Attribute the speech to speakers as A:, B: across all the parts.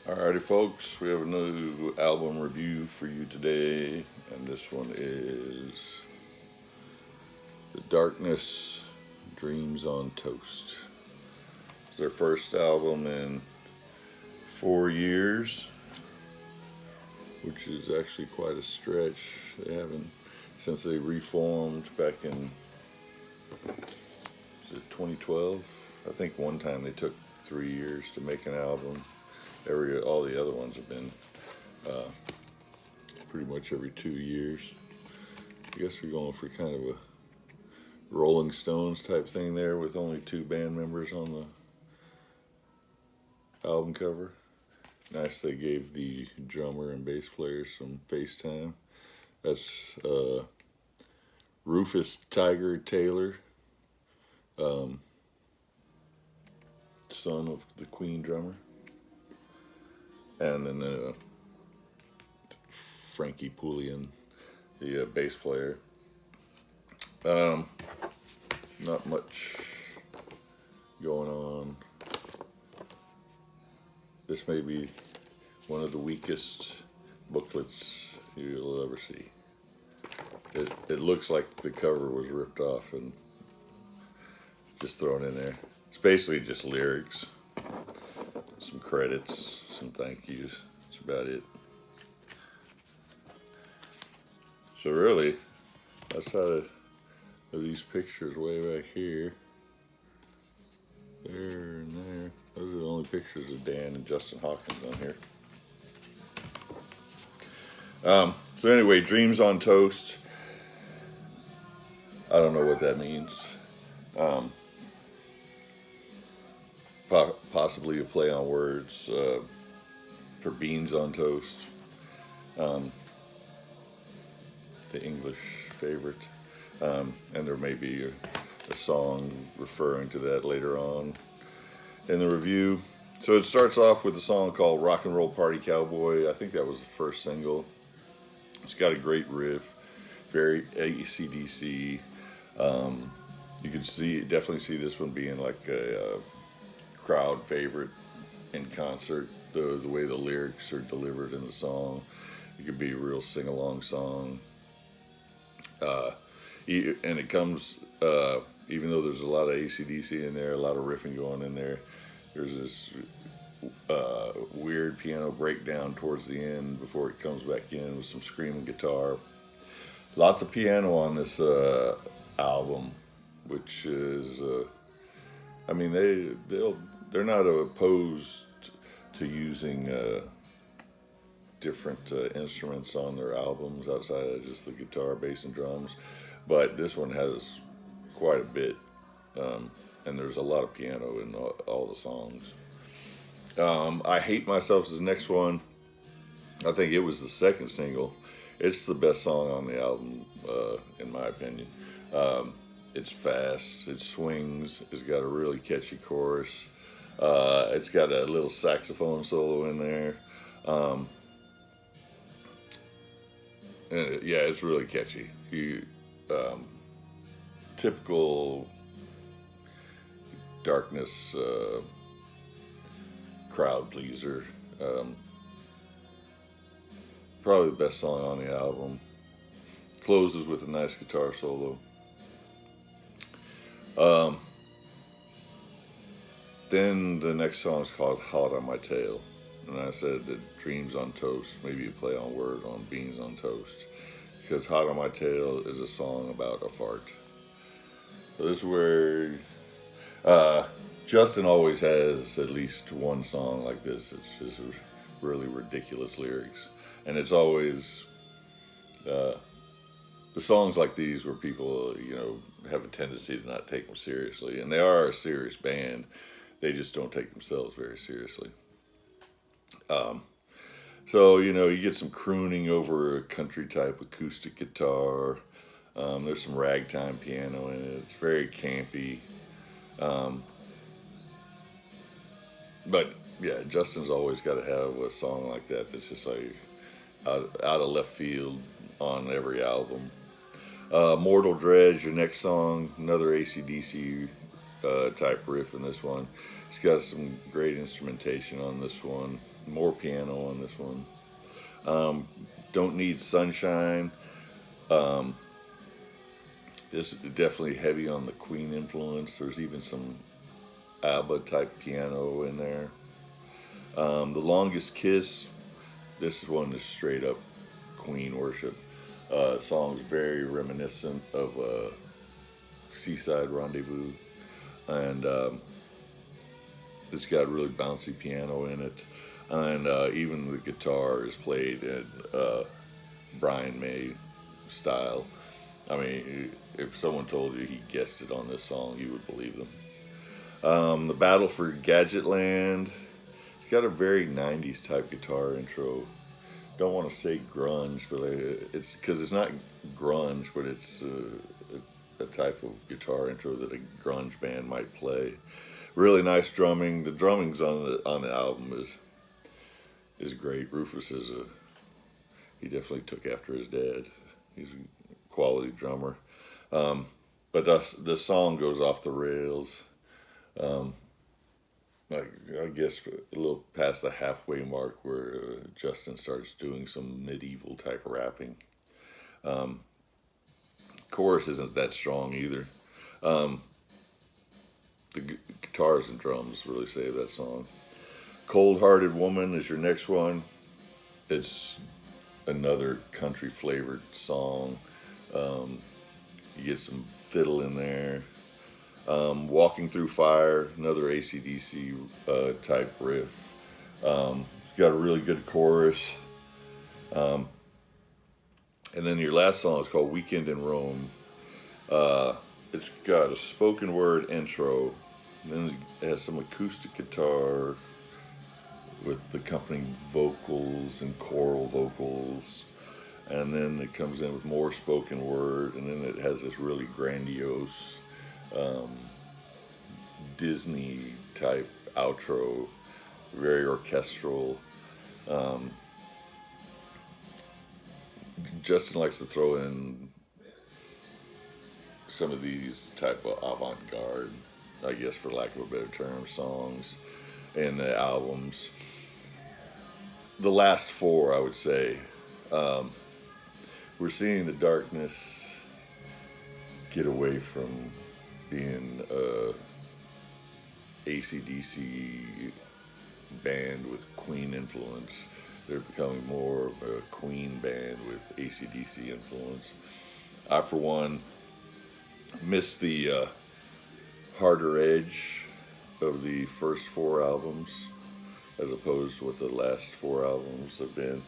A: Alrighty, folks, we have a new album review for you today, and this one is The Darkness Dreams on Toast. It's their first album in 4 years, which is actually quite a stretch. They haven't, since they reformed back in 2012. I think one time they took 3 years to make an album. All the other ones have been pretty much every 2 years. I guess we're going for kind of a Rolling Stones type thing there, with only two band members on the album cover. Nice, they gave the drummer and bass player some face time. That's Rufus Tiger Taylor, son of the Queen drummer. And then Frankie Poullain, the bass player. Not much going on. This may be one of the weakest booklets you'll ever see. It looks like the cover was ripped off and just thrown in there. It's basically just lyrics, some credits, some thank yous. That's about it. So really, outside of these pictures way back here, there and there, those are the only pictures of Dan and Justin Hawkins on here. So anyway, Dreams on Toast. I don't know what that means. Possibly a play on words for beans on toast. The English favorite. And there may be a song referring to that later on in the review. So it starts off with a song called Rock and Roll Party Cowboy. I think that was the first single. It's got a great riff, very AC/DC. You could definitely see this one being like a crowd favorite in concert. The way the lyrics are delivered in the song, it could be a real sing-along song. And it comes, even though there's a lot of AC/DC in there, a lot of riffing going in there, there's this weird piano breakdown towards the end before it comes back in with some screaming guitar. Lots of piano on this album, which is, I mean, they're not opposed to using different instruments on their albums outside of just the guitar, bass, and drums. But this one has quite a bit, and there's a lot of piano in all the songs. I Hate Myself is the next one. I think it was the second single. It's the best song on the album, in my opinion. It's fast, it swings, it's got a really catchy chorus. It's got a little saxophone solo in there. And yeah, it's really catchy. Typical Darkness crowd pleaser. Probably the best song on the album. Closes with a nice guitar solo. Then the next song is called Hot on My Tail. And I said that Dreams on Toast, maybe a play on word on beans on toast. Because Hot on My Tail is a song about a fart. So this is where Justin always has at least one song like this. It's just really ridiculous lyrics. And it's always the songs like these where people, have a tendency to not take them seriously. And they are a serious band. They just don't take themselves very seriously. So, you get some crooning over a country type acoustic guitar. There's some ragtime piano in it. It's very campy. But yeah, Justin's always got to have a song like that that's just like out of left field on every album. Mortal Dredge, your next song, another AC/DC type riff in this one. It's got some great instrumentation on this one, more piano on this one. Don't Need Sunshine. This is definitely heavy on the Queen influence. There's even some ABBA type piano in there. The Longest Kiss. This is one that's straight up Queen worship. Song's very reminiscent of Seaside Rendezvous, and it's got really bouncy piano in it, and even the guitar is played in Brian May style. I mean, if someone told you he guessed it on this song, you would believe them. The Battle for Gadgetland. It's got a very 90s type guitar intro. Don't want to say grunge, but it's because it's not grunge, but it's a type of guitar intro that a grunge band might play. Really nice drumming. The drumming's on the album is great. Rufus he definitely took after his dad. He's a quality drummer. But the song goes off the rails. I guess a little past the halfway mark where Justin starts doing some medieval type rapping. Chorus isn't that strong either. The guitars and drums really save that song. Cold Hearted Woman is your next one. It's another country flavored song. You get some fiddle in there. Walking Through Fire, another AC/DC type riff. It's got a really good chorus. And then your last song is called Weekend in Rome. It's got a spoken word intro. Then it has some acoustic guitar with accompanying vocals and choral vocals. And then it comes in with more spoken word. And then it has this really grandiose Disney type outro, very orchestral. Justin likes to throw in some of these type of avant-garde, I guess for lack of a better term, songs in the albums. The last four, I would say, we're seeing the Darkness get away from being AC/DC band with Queen influence. They're becoming more of a Queen band with AC/DC influence. I, for one, miss the harder edge of the first four albums as opposed to what the last four albums have been.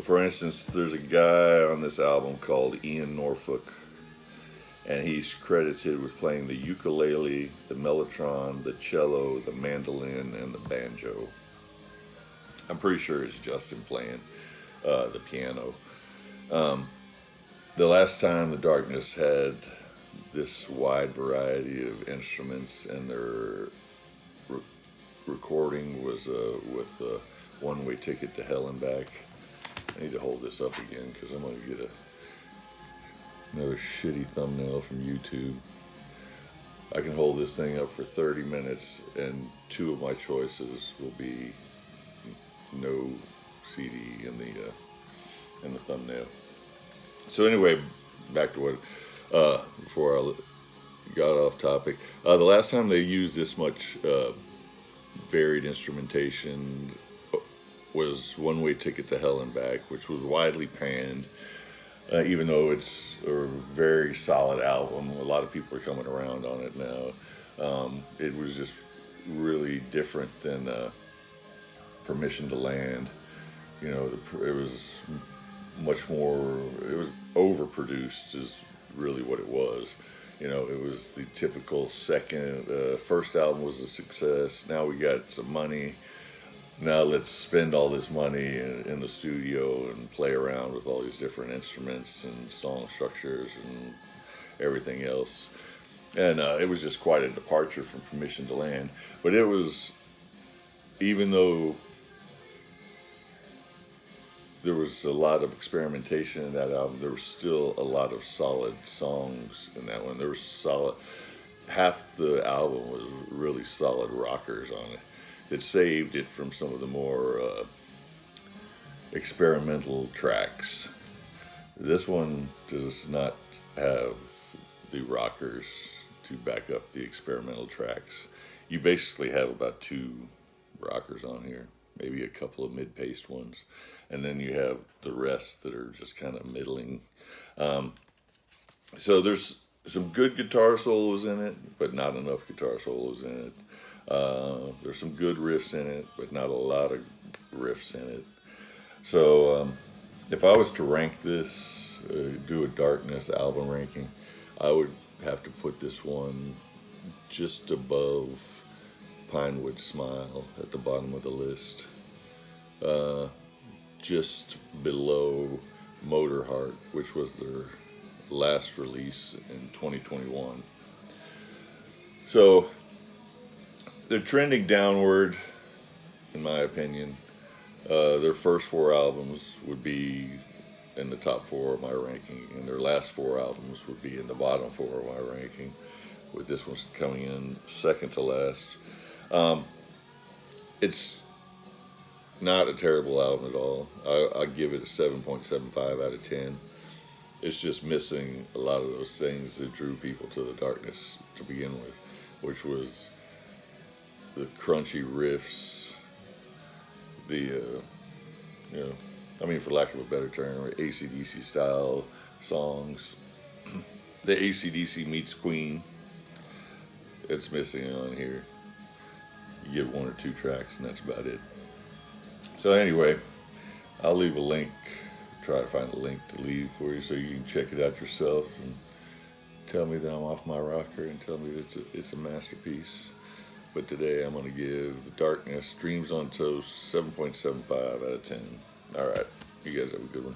A: For instance, there's a guy on this album called Ian Norfolk, and he's credited with playing the ukulele, the mellotron, the cello, the mandolin, and the banjo. I'm pretty sure it's Justin playing the piano. The last time the Darkness had this wide variety of instruments, and their recording was with One Way Ticket to Hell and Back. I need to hold this up again because I'm going to get another shitty thumbnail from YouTube. I can hold this thing up for 30 minutes, and two of my choices will be no CD in the thumbnail. So anyway, back to what before I got off topic. The last time they used this much varied instrumentation was One Way Ticket to Hell and Back, which was widely panned, even though it's a very solid album. A lot of people are coming around on it now. It was just really different than Permission to Land. You know, it was much more, it was overproduced is really what it was. You know, it was the typical first album was a success. Now we got some money. Now let's spend all this money in the studio and play around with all these different instruments and song structures and everything else. And it was just quite a departure from Permission to Land. But it was, even though there was a lot of experimentation in that album. There was still a lot of solid songs in that one. There was solid, half the album was really solid rockers on it that saved it from some of the more experimental tracks. This one does not have the rockers to back up the experimental tracks. You basically have about 2 rockers on here, maybe a couple of mid-paced ones, and then you have the rest that are just kind of middling. So there's some good guitar solos in it, but not enough guitar solos in it. There's some good riffs in it, but not a lot of riffs in it. So if I was to rank this, do a Darkness album ranking, I would have to put this one just above Pinewood Smile at the bottom of the list. Just below Motorheart, which was their last release in 2021. So they're trending downward, in my opinion. Their first 4 albums would be in the top 4 of my ranking, and their last 4 albums would be in the bottom 4 of my ranking, with this one coming in second to last. It's not a terrible album at all. I give it a 7.75 out of 10. It's just missing a lot of those things that drew people to the Darkness to begin with, which was the crunchy riffs, for lack of a better term, AC/DC style songs. The AC/DC meets Queen, it's missing on here. You get 1 or 2 tracks, and that's about it. So anyway, I'll leave a link, try to find a link to leave for you so you can check it out yourself and tell me that I'm off my rocker and tell me that it's a masterpiece. But today I'm going to give The Darkness, Dreams on Toast, 7.75 out of 10. All right, you guys have a good one.